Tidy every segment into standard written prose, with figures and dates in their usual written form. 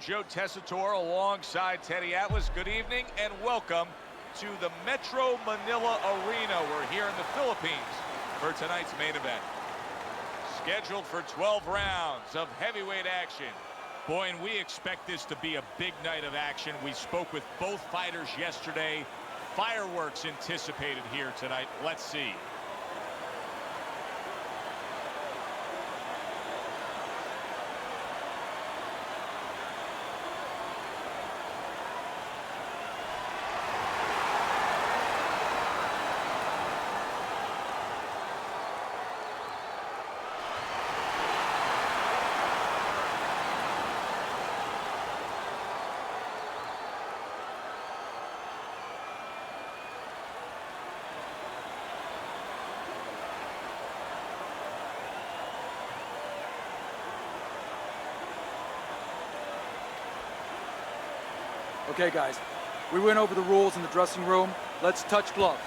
Joe Tessitore alongside Teddy Atlas. Good evening and welcome to the Metro Manila Arena. We're here in the Philippines for tonight's main event. Scheduled for 12 rounds of heavyweight action. Boy, and we expect this to be a big night of action. We spoke with both fighters yesterday. Fireworks anticipated here tonight. Let's see. Okay, guys, we went over the rules in the dressing room. Let's touch gloves.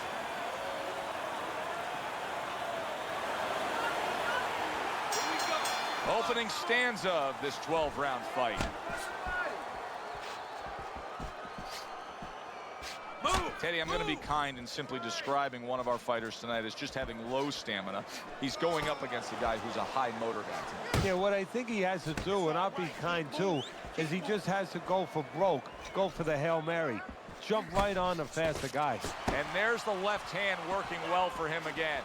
Opening stanza of this 12-round fight. Teddy, I'm going to be kind in simply describing one of our fighters tonight as just having low stamina. He's going up against a guy who's a high motor guy. Yeah, what I think he has to do, and I'll be kind too, is he just has to go for broke, go for the Hail Mary. Jump right on the faster guy. And there's the left hand working well for him again.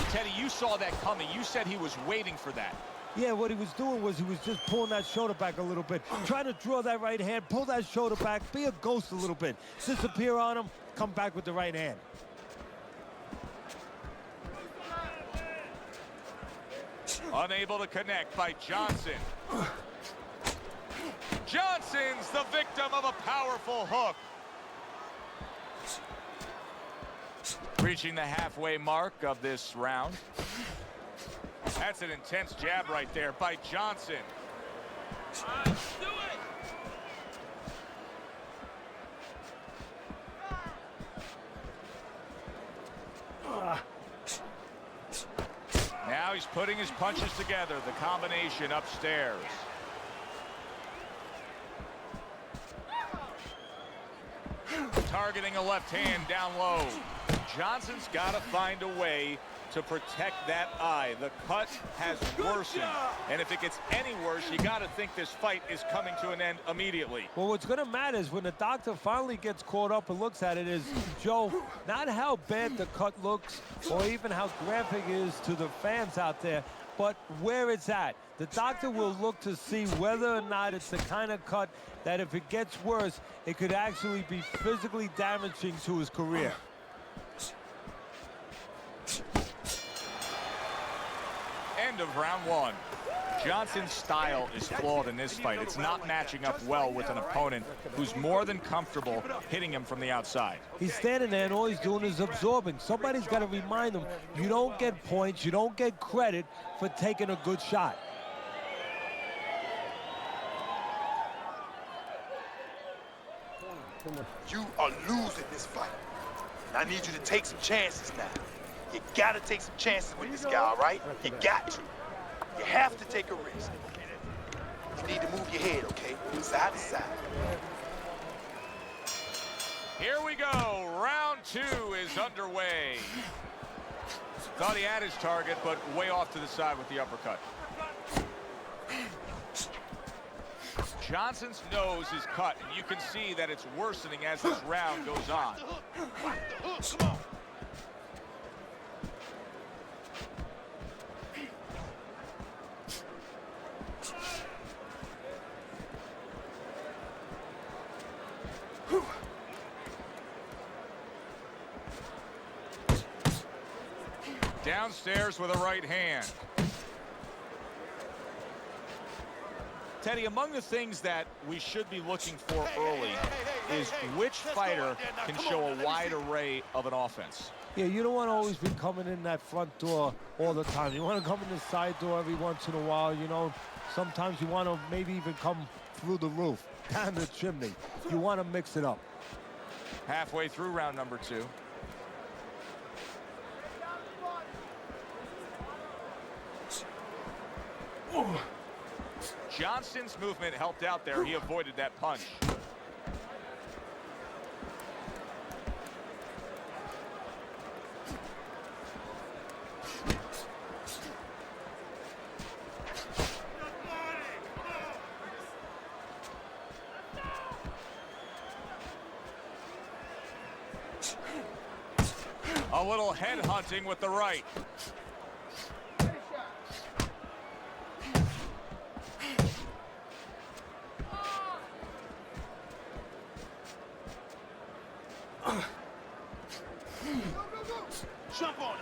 Teddy, you saw that coming. You said he was waiting for that. Yeah, what he was doing was he was just pulling that shoulder back a little bit, trying to draw that right hand, pull that shoulder back, be a ghost a little bit, disappear on him, come back with the right hand. Unable to connect by Johnson. Johnson's the victim of a powerful hook. Reaching the halfway mark of this round. That's an intense jab right there by Johnson. Do it. Now he's putting his punches together, the combination upstairs. Targeting a left hand down low. Johnson's got to find a way to protect that eye. The cut has worsened, and if it gets any worse, you got to think this fight is coming to an end immediately. Well, what's going to matter is when the doctor finally gets caught up and looks at it is, Joe, not how bad the cut looks or even how graphic it is to the fans out there, but where it's at. The doctor will look to see whether or not it's the kind of cut that if it gets worse, it could actually be physically damaging to his career. End of round one. Johnson's style is flawed in this fight. It's not matching up well with an opponent who's more than comfortable hitting him from the outside. He's standing there and all he's doing is absorbing. Somebody's got to remind him, you don't get points, you don't get credit for taking a good shot. You are losing this fight. And I need you to take some chances now. You gotta take some chances with this guy, all right? You got to. You have to take a risk. You need to move your head, okay? Side to side. Here we go. Round two is underway. Thought he had his target, but way off to the side with the uppercut. Johnson's nose is cut, and you can see that it's worsening as this round goes on. Come on. Downstairs with a right hand. Teddy, among the things that we should be looking for early is which fighter can show a wide array of an offense. Yeah, you don't want to always be coming in that front door all the time. You want to come in the side door every once in a while, you know. Sometimes you want to maybe even come through the roof, down the chimney. You want to mix it up. Halfway through round number two. Johnson's movement helped out there. He avoided that punch. A little head hunting with the right.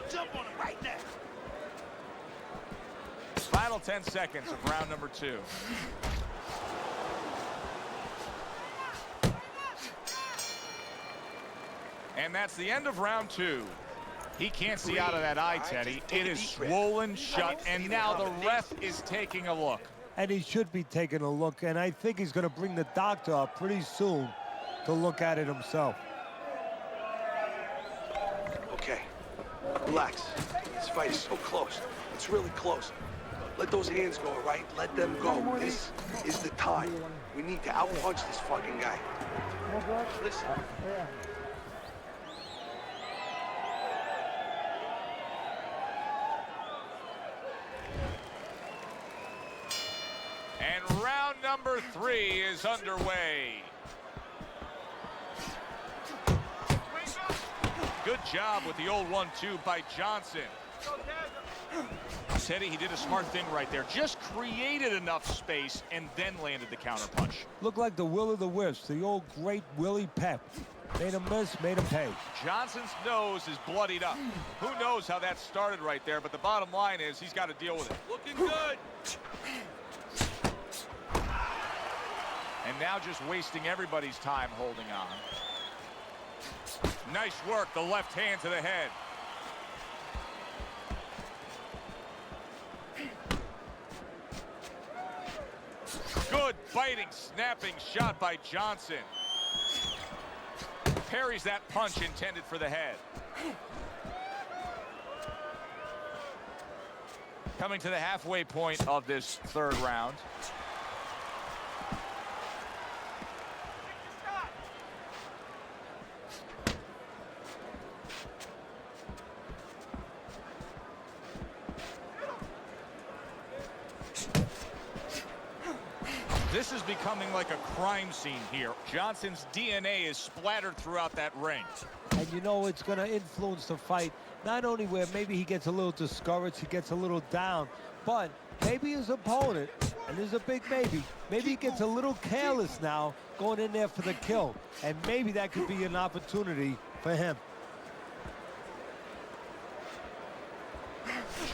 Jump on him right now. Final 10 seconds of round number 2. And that's the end of round 2. He can't see out of that eye, Teddy. It is swollen shut, and now the ref is taking a look. And he should be taking a look, and I think he's going to bring the doctor up pretty soon to look at it himself. Okay, relax. This fight is so close. It's really close. Let those hands go, all right? Let them go. This is the time. We need to outpunch this fucking guy. Listen. And round number 3 is underway. Good job with the old 1-2 by Johnson. Teddy, he did a smart thing right there. Just created enough space and then landed the counterpunch. Looked like the will of the wisps, the old great Willie Pep. Made him miss, made him pay. Johnson's nose is bloodied up. Who knows how that started right there, but the bottom line is he's got to deal with it. Looking good. And now just wasting everybody's time holding on. Nice work, the left hand to the head. Good biting, snapping shot by Johnson. Parries that punch intended for the head. Coming to the halfway point of this 3rd round. This is becoming like a crime scene here. Johnson's DNA is splattered throughout that ring. And you know it's going to influence the fight, not only where maybe he gets a little discouraged, he gets a little down, but maybe his opponent, and there's a big maybe he gets a little careless now going in there for the kill. And maybe that could be an opportunity for him.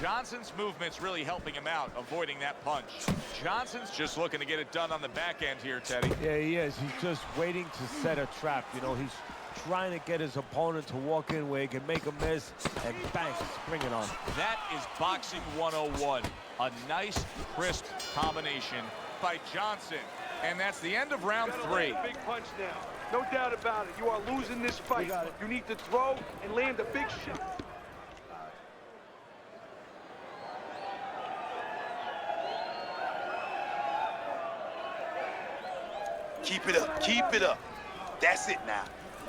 Johnson's movement's really helping him out, avoiding that punch. Johnson's just looking to get it done on the back end here, Teddy. Yeah, he is. He's just waiting to set a trap. You know, he's trying to get his opponent to walk in where he can make a miss and bang, spring it on. That is boxing 101. A nice, crisp combination by Johnson. And that's the end of round 3. Big punch now. No doubt about it. You are losing this fight. You need to throw and land a big shot. Keep it up. Keep it up. That's it now.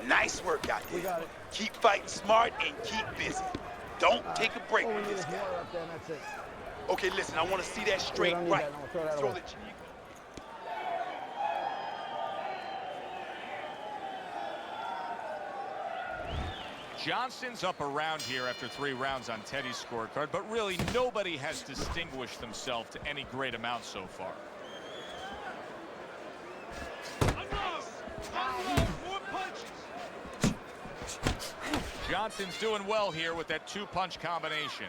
Nice work out there. Keep fighting smart and keep busy. Don't take a break with this guy. Okay, listen, I want to see that straight right. Throw the cheek. Johnson's up around here after 3 rounds on Teddy's scorecard, but really nobody has distinguished themselves to any great amount so far. Johnson's doing well here with that 2-punch combination.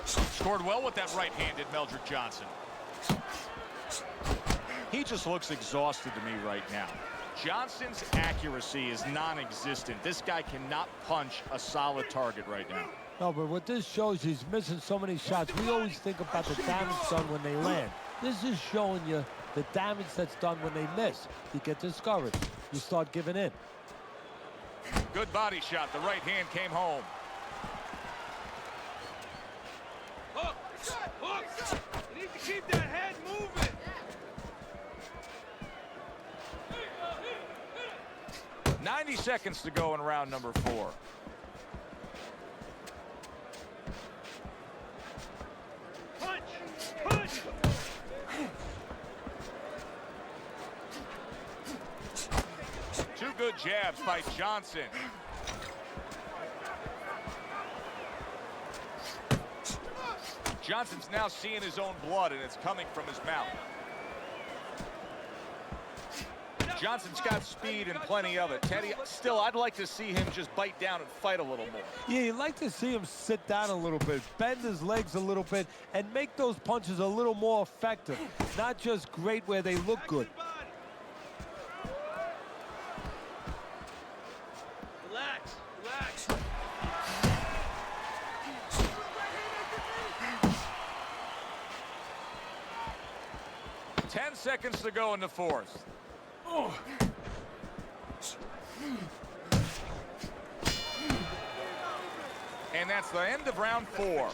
Scored well with that right-handed Meldrick Johnson. He just looks exhausted to me right now. Johnson's accuracy is non-existent. This guy cannot punch a solid target right now. No, but what this shows, he's missing so many shots. We always think about the damage done when they land. This is showing you the damage that's done when they miss. You get discouraged. You start giving in. Good body shot. The right hand came home. seconds to go in round number 4. Punch! Punch! Two good jabs by Johnson. Johnson's now seeing his own blood, and it's coming from his mouth. Johnson's got speed and plenty of it. Teddy, still, I'd like to see him just bite down and fight a little more. Yeah, you'd like to see him sit down a little bit, bend his legs a little bit, and make those punches a little more effective. Not just great where they look good. Relax, relax. 10 seconds to go in the 4th. And that's the end of round 4.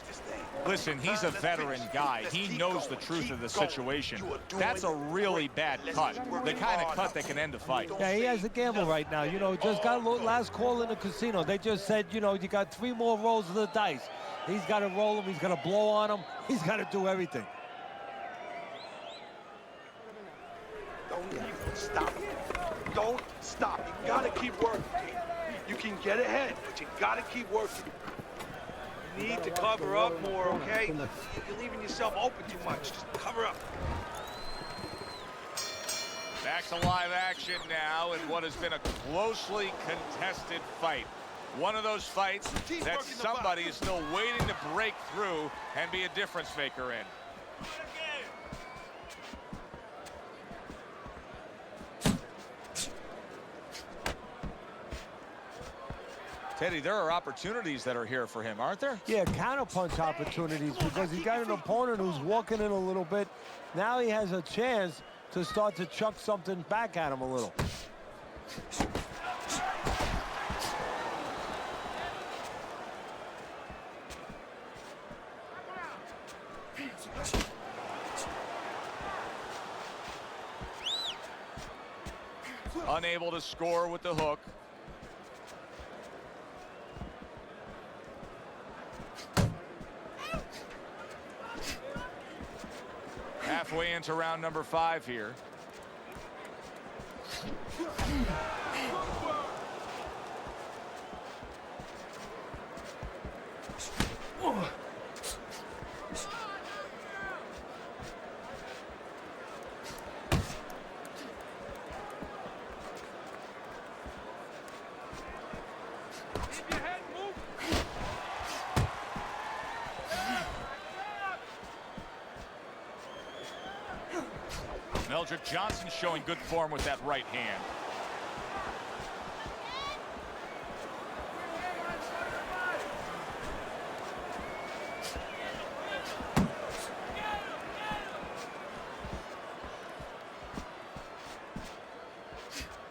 Listen, he's a veteran guy. He knows the truth of the situation. That's a really bad cut. The kind of cut that can end a fight. Yeah, he has a gamble right now. You know, just got last call in the casino. They just said, you know, you got 3 more rolls of the dice. He's got to roll them. He's got to blow on them. He's got to do everything. Don't stop. Don't stop. You gotta keep working, Pete. You can get ahead, but you gotta keep working. You need to cover up more, okay? You're leaving yourself open too much. Just cover up. Back to live action now in what has been a closely contested fight. One of those fights that somebody is still waiting to break through and be a difference maker in. Teddy, there are opportunities that are here for him, aren't there? Yeah, counterpunch opportunities because he's got an opponent who's walking in a little bit. Now he has a chance to start to chuck something back at him a little. Unable to score with the hook. Halfway into round number 5 here. Meldrick Johnson showing good form with that right hand.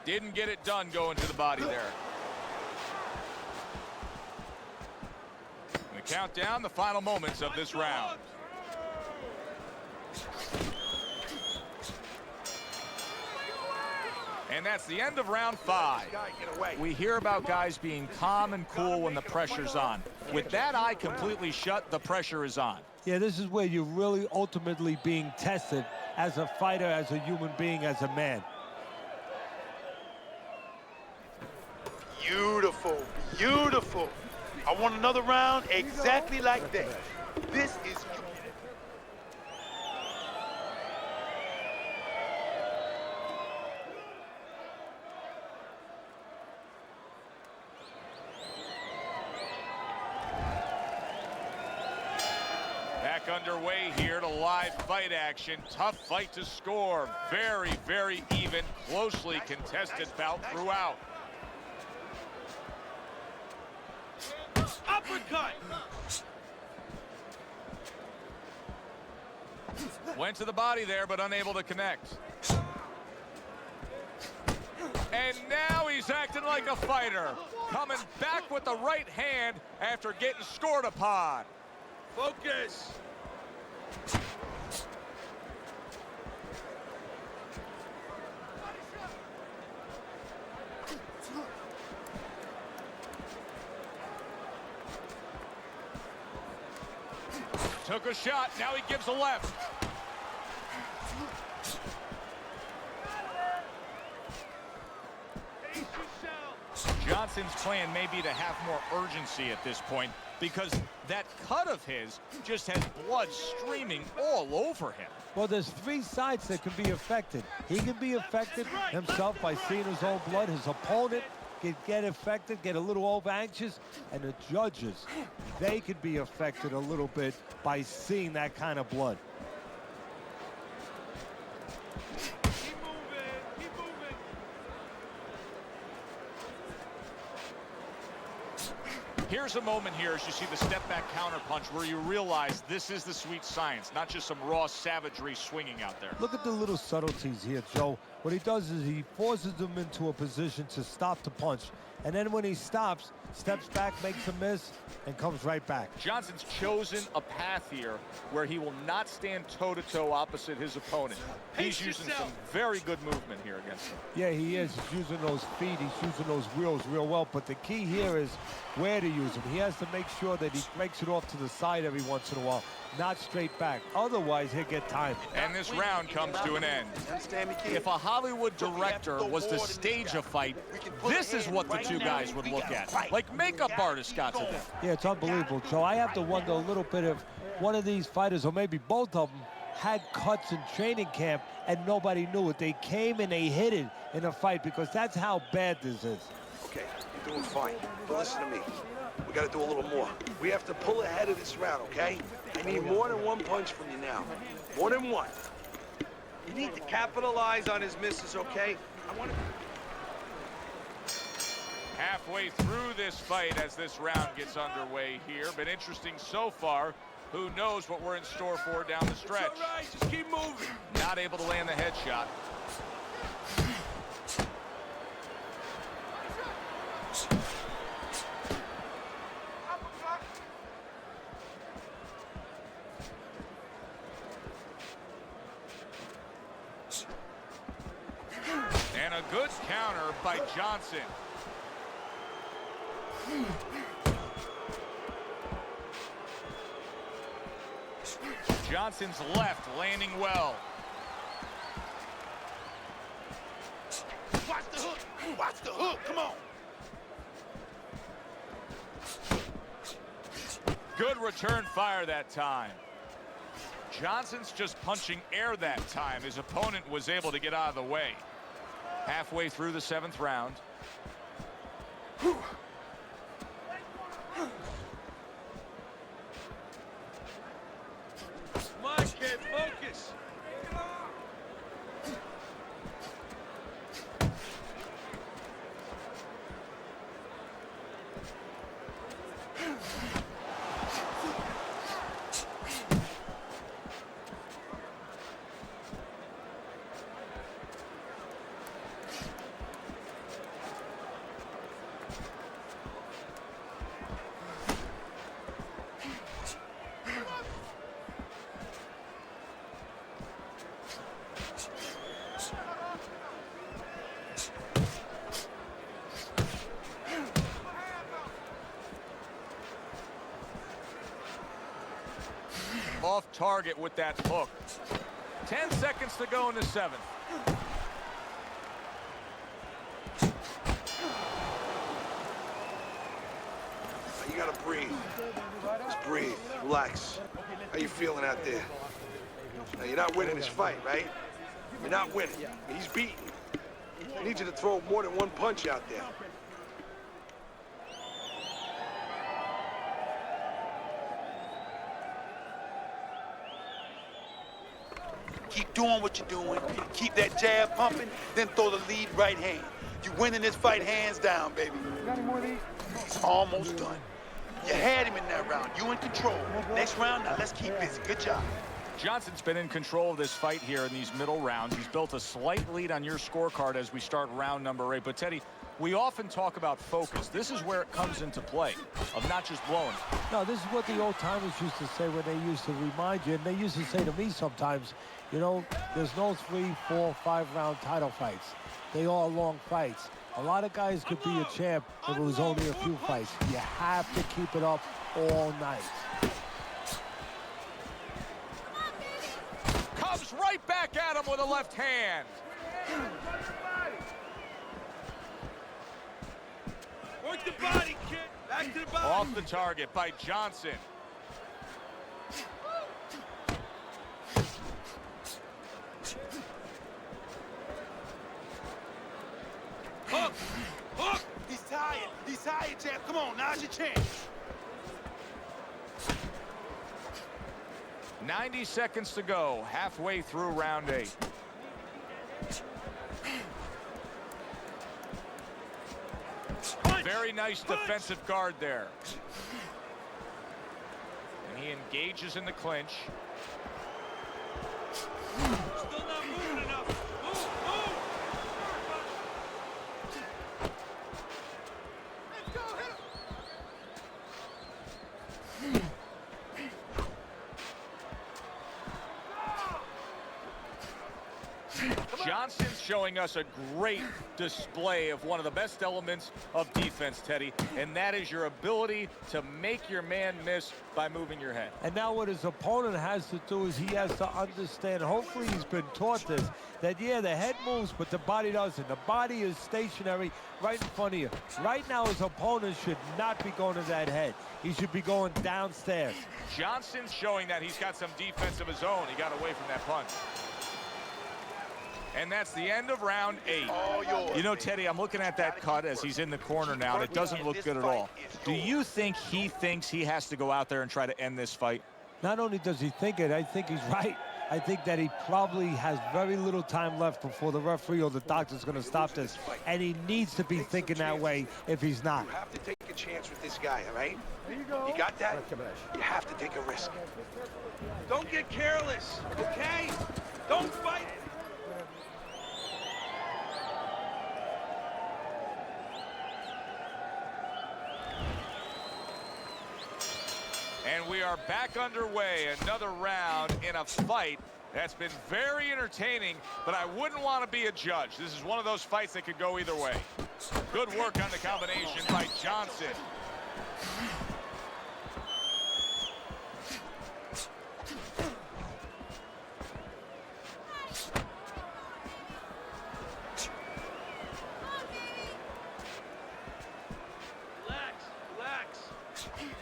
Didn't get it done going to the body there. And the countdown, the final moments of this round. And that's the end of round 5. We hear about guys being calm and cool when the pressure's on. With that eye completely shut, the pressure is on. Yeah, this is where you're really ultimately being tested as a fighter, as a human being, as a man. Beautiful, beautiful. I want another round exactly like that. This is back underway here to live fight action. Tough fight to score. Very, very even, closely contested bout throughout. uppercut. Went to the body there, but unable to connect. And now he's acting like a fighter. Coming back with the right hand after getting scored upon. Focus. Took a shot. Now he gives a left. Johnson's plan may be to have more urgency at this point because that cut of his just has blood streaming all over him. Well, there's three sides that can be affected. He can be affected himself by seeing his own blood. His opponent can get affected, get a little over anxious, and the judges, they could be affected a little bit by seeing that kind of blood. Here's a moment here as you see the step-back counterpunch where you realize this is the sweet science, not just some raw savagery swinging out there. Look at the little subtleties here, Joe. What he does is he forces them into a position to stop the punch. And then when he stops, steps back, makes a miss, and comes right back. Johnson's chosen a path here where he will not stand toe-to-toe opposite his opponent. He's using some very good movement here against him. Yeah, he is. He's using those feet. He's using those wheels real well. But the key here is where to use them. He has to make sure that he breaks it off to the side every once in a while, not straight back. Otherwise, he'll get timed. And this round comes to an end. If a Hollywood director was to stage a fight, this is what the two guys would look at. Like makeup artists got to them. Yeah, it's unbelievable, Joe. I have to wonder a little bit if one of these fighters, or maybe both of them, had cuts in training camp and nobody knew it. They came and they hit it in a fight because that's how bad this is. Okay, you're doing fine. But listen to me. We got to do a little more. We have to pull ahead of this round, okay? I need more than one punch from you now. More than one. You need to capitalize on his misses, okay? I want to... Halfway through this fight as this round gets underway here. Been interesting so far. Who knows what we're in store for down the stretch. It's all right, just keep moving. Not able to land the headshot. And a good counter by Johnson. Johnson's left landing well. Watch the hook. Watch the hook. Come on. Good return fire that time. Johnson's just punching air that time. His opponent was able to get out of the way. Halfway through the 7th round. Come on, kid, focus. Off target with that hook. 10 seconds to go in the 7th. You gotta breathe. Just breathe. Relax. How you feeling out there? Now, you're not winning this fight, right? You're not winning. He's beaten. I need you to throw more than one punch out there. Keep doing what you're doing. Keep that jab pumping, then throw the lead right hand. You winning this fight hands down, baby. Got any more of these? It's almost done. You had him in that round. You in control. Next round, now let's keep busy. Good job. Johnson's been in control of this fight here in these middle rounds. He's built a slight lead on your scorecard as we start round number 8. But Teddy, we often talk about focus. This is where it comes into play, of not just blowing. No, this is what the old timers used to say when they used to remind you, and they used to say to me sometimes, you know, there's no 3, 4, 5 round title fights. They are long fights. A lot of guys could be a champ if it was only a few fights. You have to keep it up all night. Comes right back at him with a left hand. Work the body, kid. Back to the body. Off the target by Johnson. Hook! Hook! He's tired. He's tired, champ. Come on, now's your chance. 90 seconds to go, halfway through round 8. Very nice defensive guard there. And he engages in the clinch. Still not moving enough. Move, move. Let's go, hit him. Johnson's showing us a great display of one of the best elements of defense, Teddy, and that is your ability to make your man miss by moving your head. And now what his opponent has to do is he has to understand, hopefully he's been taught this, that yeah, the head moves, but the body doesn't. The body is stationary right in front of you. Right now his opponent should not be going to that head. He should be going downstairs. Johnson's showing that he's got some defense of his own. He got away from that punch. And that's the end of round 8. You know, Teddy, I'm looking at that cut as he's in the corner now, and it doesn't look good at all. Do you think he thinks he has to go out there and try to end this fight? Not only does he think it, I think he's right. I think that he probably has very little time left before the referee or the doctor's going to stop this. And he needs to be thinking that way if he's not. You have to take a chance with this guy, all right? You got that? You have to take a risk. Don't get careless, okay? Don't fight. And we are back underway, another round in a fight that's been very entertaining, but I wouldn't want to be a judge. This is one of those fights that could go either way. Good work on the combination by Johnson.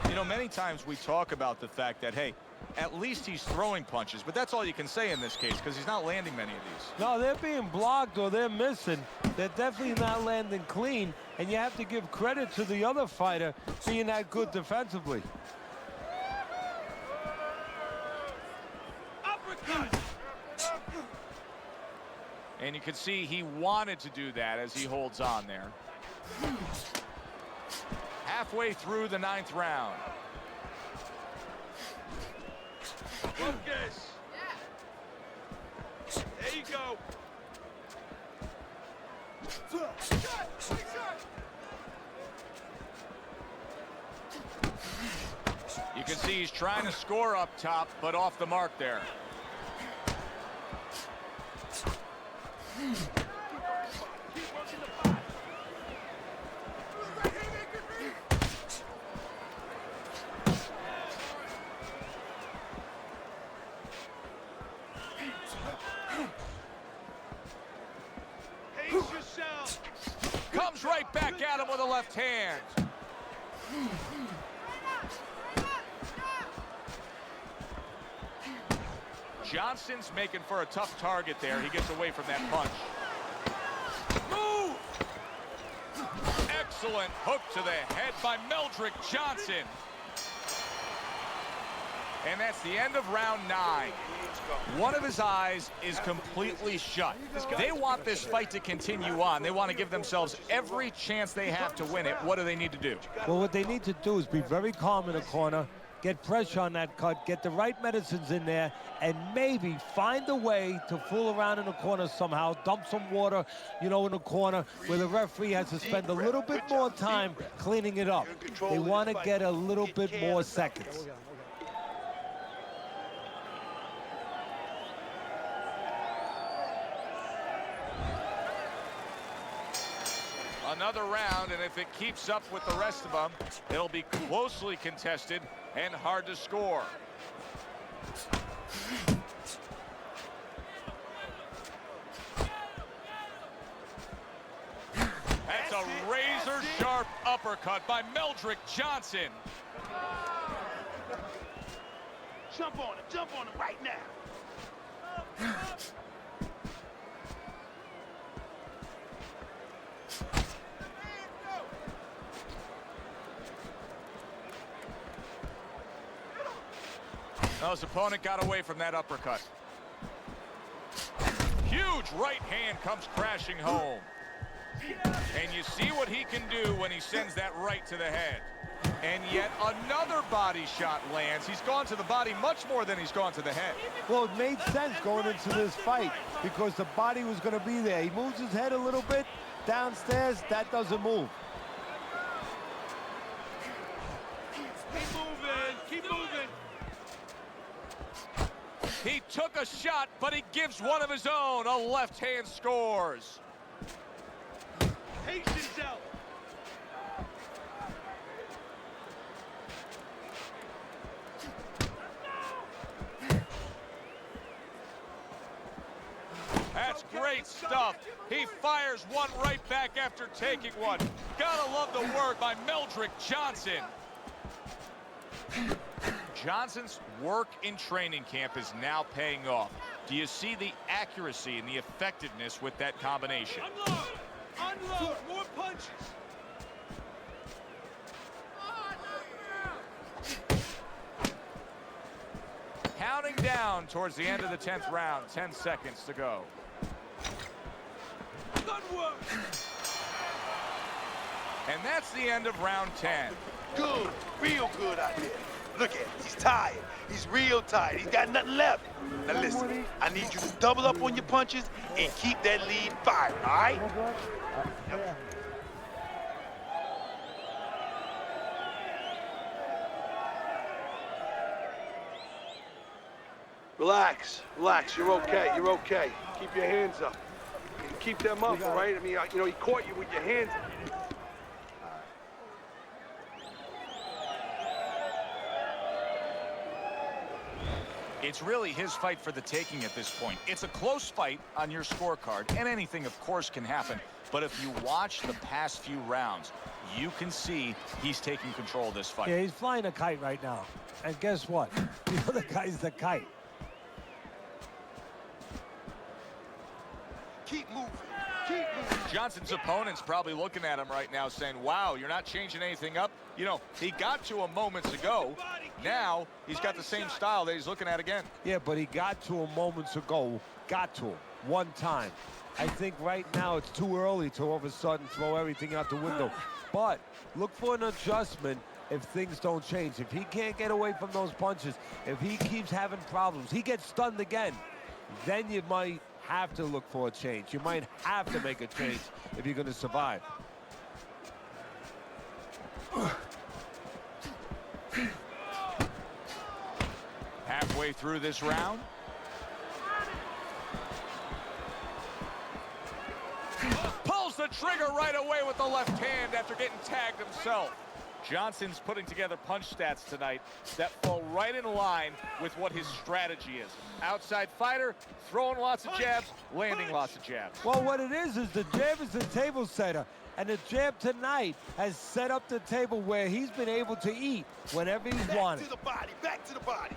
You know, many times we talk about the fact that, hey, at least he's throwing punches, but that's all you can say in this case because he's not landing many of these. No, they're being blocked or they're missing. They're definitely not landing clean, and you have to give credit to the other fighter being that good defensively. Uppercut. And you can see he wanted to do that as he holds on there. Halfway through the 9th round. Focus. There you go. You can see he's trying to score up top, but off the mark there. Comes right back at him with a left hand. Johnson's making for a tough target there. He gets away from that punch. Move! Excellent hook to the head by Meldrick Johnson. And that's the end of round 9. One of his eyes is completely shut. They want this fight to continue on. They want to give themselves every chance they have to win it. What do they need to do? Well, what they need to do is be very calm in the corner, get pressure on that cut, get the right medicines in there, and maybe find a way to fool around in the corner somehow, dump some water, you know, in the corner where the referee has to spend a little bit more time cleaning it up. They want to get a little bit more seconds. Another round, and if it keeps up with the rest of them, it'll be closely contested and hard to score. uppercut by Meldrick Johnson. Jump on him right now. Now his opponent got away from that uppercut. Huge right hand comes crashing home. And you see what he can do when he sends that right to the head. And yet another body shot lands. He's gone to the body much more than he's gone to the head. Well, it made sense going into this fight because the body was going to be there. He moves his head a little bit downstairs. That doesn't move. Keep moving. He took a shot, but he gives one of his own. A left hand scores. Patience out. That's great stuff. He fires one right back after taking one. Gotta love the work by Meldrick Johnson. Johnson's work in training camp is now paying off. Do you see the accuracy and the effectiveness with that combination? Unload. More punches. Counting down towards the end of the 10th round. 10 seconds to go. Good work. And that's the end of round 10. Good. Real good out there. Look at him. He's tired. He's real tired. He's got nothing left. Now listen, I need you to double up on your punches and keep that lead firing, all right? Relax, you're okay. Keep your hands up. Keep them up, all right? I mean, you know, he caught you with your hands. It's really his fight for the taking at this point. It's a close fight on your scorecard, and anything, of course, can happen. But if you watch the past few rounds, you can see he's taking control of this fight. Yeah, he's flying a kite right now. And guess what? The other guy's the kite. Keep moving. Keep moving. Johnson's opponent's probably looking at him right now saying, wow, you're not changing anything up. You know, he got to him moments ago. Now he's got the same style that he's looking at again. Yeah, but he got to him moments ago. Got to him one time. I think right now it's too early to all of a sudden throw everything out the window. But look for an adjustment if things don't change. If he can't get away from those punches, if he keeps having problems, he gets stunned again, then you might have to look for a change. You might have to make a change if you're going to survive. Halfway through this round. Pulls the trigger right away with the left hand after getting tagged himself. Johnson's putting together punch stats tonight that fall right in line with what his strategy is. Outside fighter, throwing lots of jabs, landing lots of jabs. Well, what it is the jab is the table setter. And the jab tonight has set up the table where he's been able to eat whenever he's wanted. Back to the body. Back to the body.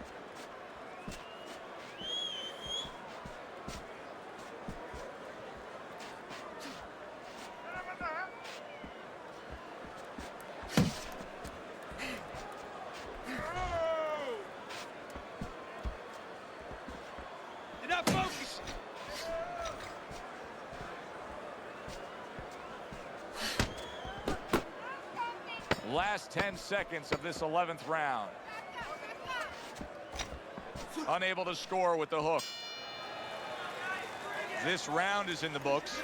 You're not focused. Last 10 seconds of this 11th round. Unable to score with the hook. This round is in the books,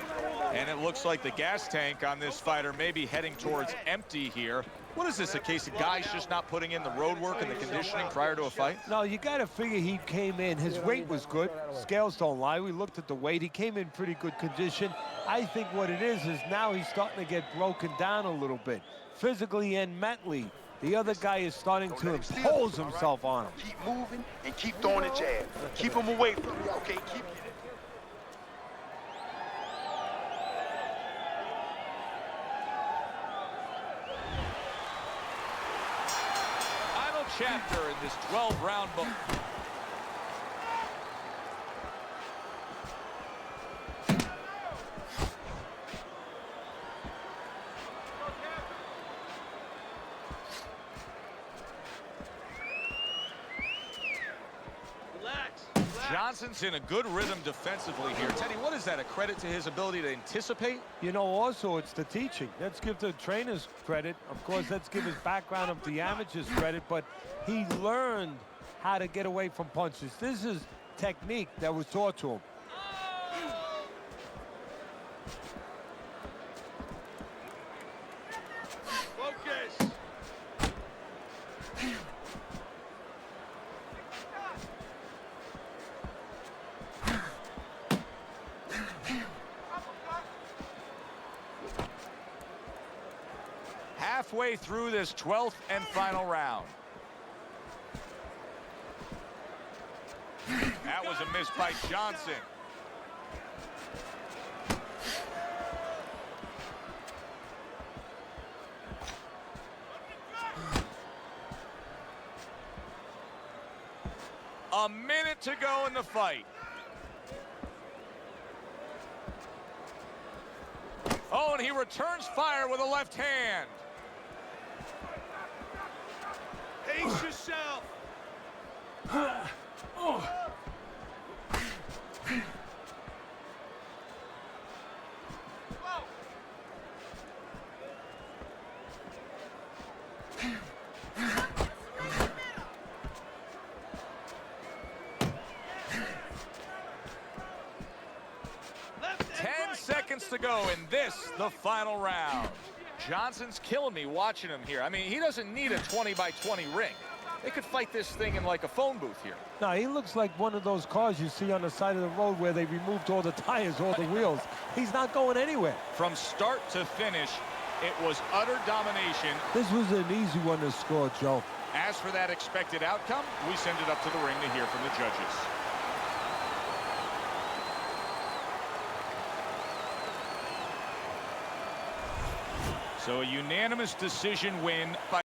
and it looks like the gas tank on this fighter may be heading towards empty here. What is this, a case of guys just not putting in the road work and the conditioning prior to a fight? No, you got to figure he came in. His weight was good. Scales don't lie. We looked at the weight. He came in pretty good condition. I think what it is now he's starting to get broken down a little bit, physically and mentally. The other guy is starting to impose himself on him. Keep moving and keep throwing the jab. Keep him away from you, okay? Keep it. chapter in this 12-round book. Johnson's in a good rhythm defensively here. Teddy, what is that, a credit to his ability to anticipate? You know, also, it's the teaching. Let's give the trainers credit. Of course, let's give his background of the amateurs credit, but he learned how to get away from punches. This is technique that was taught to him. Focus. Halfway through this 12th and final round. That was a miss by Johnson. A minute to go in the fight. Oh, and he returns fire with a left hand. Pace yourself. Seconds to go in this, the final round. Johnson's killing me watching him here. I mean, he doesn't need a 20-by-20 ring. They could fight this thing in like a phone booth here. Now, he looks like one of those cars you see on the side of the road where they removed all the tires, all the wheels. He's not going anywhere. From start to finish, it was utter domination. This was an easy one to score, Joe. As for that expected outcome, we send it up to the ring to hear from the judges. So a unanimous decision win by